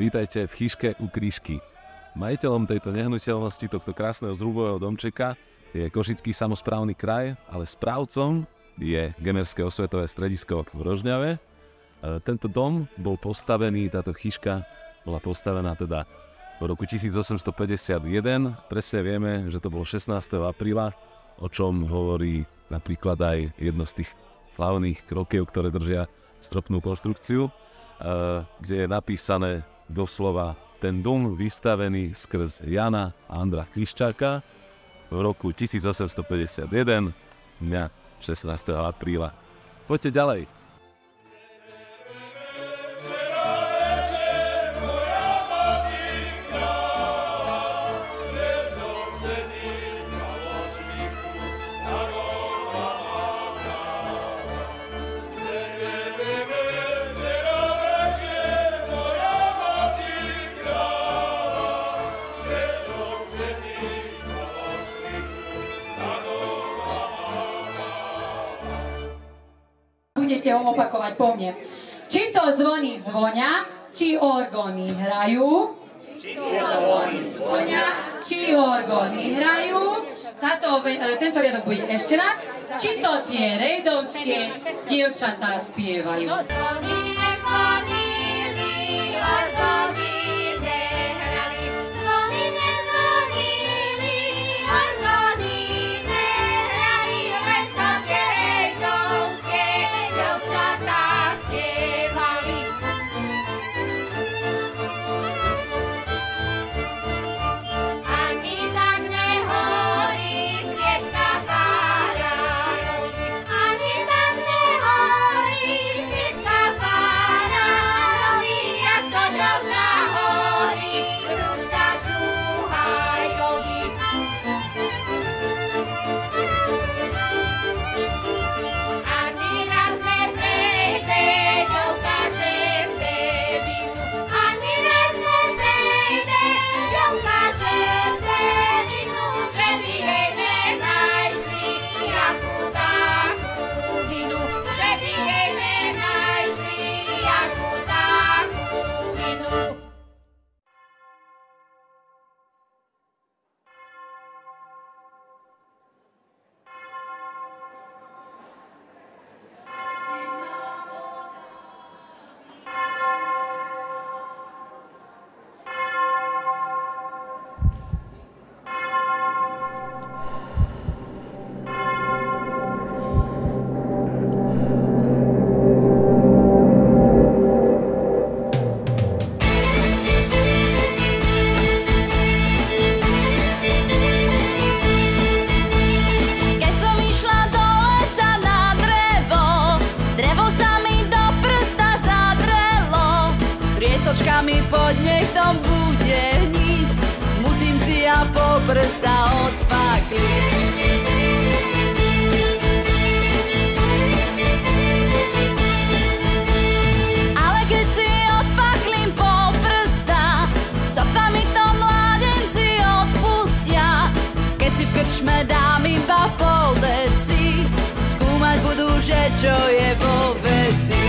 Vítajte v Chyške u Kryšky. Majiteľom tejto nehnuteľnosti, tohto krásneho zrubového domčeka, je Košický samosprávny kraj, ale správcom je Gemerské osvetové stredisko v Rožňave. Tento dom bol postavený, táto chyška bola postavená teda v roku 1851. Presne vieme, že to bolo 16. apríla, o čom hovorí napríklad aj jedno z tých hlavných krokiev, ktoré držia stropnú konštrukciu, kde je napísané doslova: ten dom vystavený skrz Jana Andra Kryščáka v roku 1851, dňa 16. apríla. Poďte ďalej. Budete ho opakovať po mne. Či to zvoní zvonia, či orgóny hrajú. Či to zvoní zvonia, či orgóny hrajú. Tento riadok bude ešte raz. Či to tie rejdovské dievčatá spievajú. Mi pod nechtom bude hniť, musím si ja po prsta odfakliť. Ale keď si odfaklím po prsta, sotva mi to mládenci odpustia. Keď si v krčme dám iba pol deci, skúmať budú, že čo je vo veci.